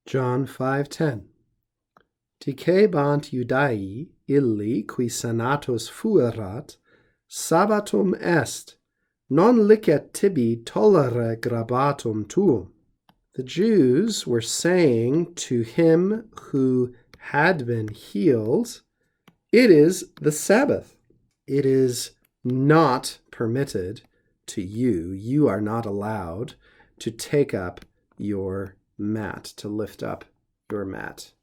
John 5:10. Dicebant Iudaei illi qui senatus fuerat, sabbatum est, non licet tibi tollere grabatum tuum. The Jews were saying to him who had been healed, it is the Sabbath. It is not permitted to you. You are not allowed to take up your mat, to lift up your mat.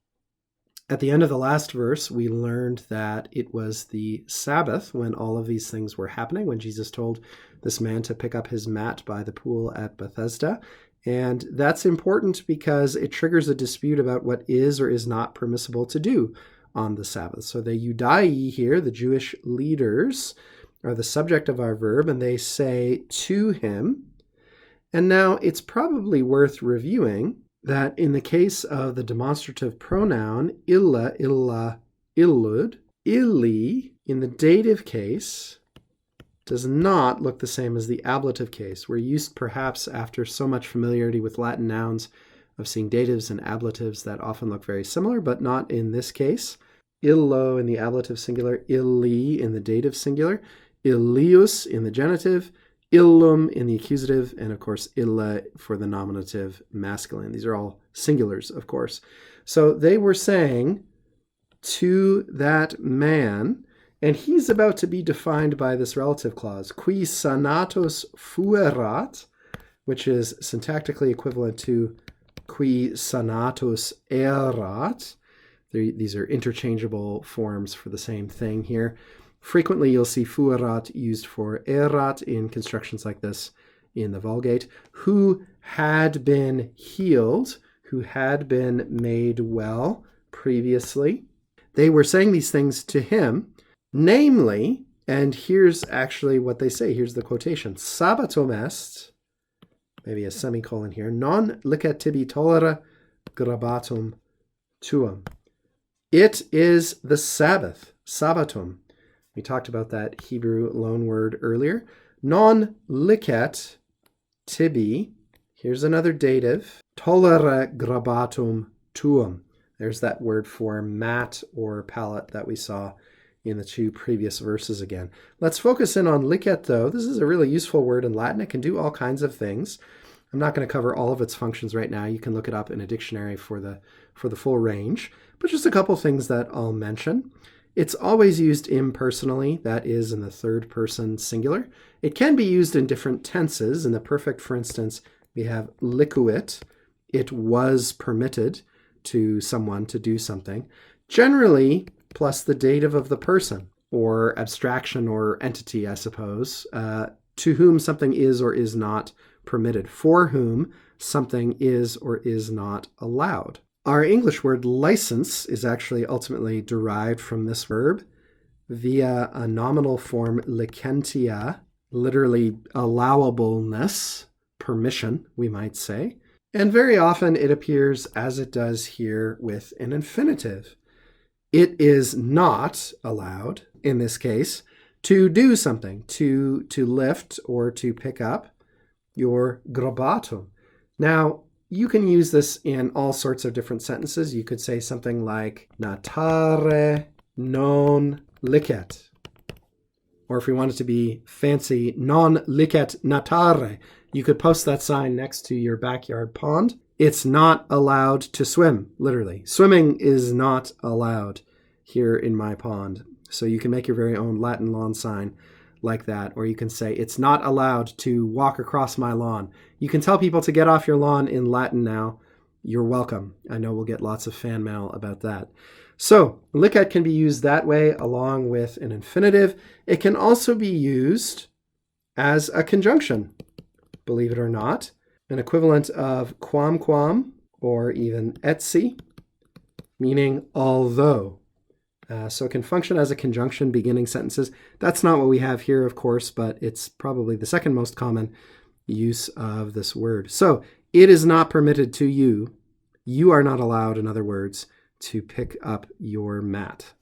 At the end of the last verse, we learned that it was the Sabbath when all of these things were happening, when Jesus told this man to pick up his mat by the pool at Bethesda. And that's important because it triggers a dispute about what is or is not permissible to do on the Sabbath. So the Iudaei here, the Jewish leaders, are the subject of our verb, and they say to him. And now it's probably worth reviewing that in the case of the demonstrative pronoun illa, illa, illud, illi, in the dative case, does not look the same as the ablative case. We're used perhaps after so much familiarity with Latin nouns of seeing datives and ablatives that often look very similar, but not in this case. Illo in the ablative singular, illi in the dative singular, illius in the genitive, illum in the accusative, and of course illa for the nominative masculine. These are all singulars, of course. So they were saying to that man, and he's about to be defined by this relative clause, qui senatus fuerat, which is syntactically equivalent to qui senatus erat. These are interchangeable forms for the same thing here. Frequently, you'll see fuerat used for erat in constructions like this in the Vulgate. Who had been healed, who had been made well previously. They were saying these things to him, namely, and here's actually what they say. Here's the quotation. Sabbatum est, maybe a semicolon here, non licet tibi tollere grabatum tuum. It is the Sabbath, sabbatum. We talked about that Hebrew loan word earlier. Non licet tibi, here's another dative, tollere grabatum tuum. There's that word for mat or pallet that we saw in the two previous verses again. Let's focus in on licet, though. This is a really useful word in Latin. It can do all kinds of things. I'm not going to cover all of its functions right now. You can look it up in a dictionary for the full range. But just a couple things that I'll mention. It's always used impersonally, that is in the third person singular. It can be used in different tenses. In the perfect, for instance, we have licuit. It was permitted to someone to do something. Generally, plus the dative of the person, or abstraction or entity, I suppose, to whom something is or is not permitted, for whom something is or is not allowed. Our English word license is actually ultimately derived from this verb via a nominal form licentia, literally allowableness, permission, we might say. And very often it appears, as it does here, with an infinitive. It is not allowed, in this case, to do something, to lift or to pick up your grabatum. Now, you can use this in all sorts of different sentences. You could say something like natare non licet. Or if we want it to be fancy, non licet natare. You could post that sign next to your backyard pond. It's not allowed to swim, literally. Swimming is not allowed here in my pond. So you can make your very own Latin lawn sign like that, or you can say, it's not allowed to walk across my lawn. You can tell people to get off your lawn in Latin now. You're welcome. I know we'll get lots of fan mail about that. So, licet can be used that way along with an infinitive. It can also be used as a conjunction, believe it or not, an equivalent of quamquam or even etsi, meaning although. So it can function as a conjunction beginning sentences. That's not what we have here, of course, but it's probably the second most common use of this word. So it is not permitted to you. You are not allowed, in other words, to pick up your mat.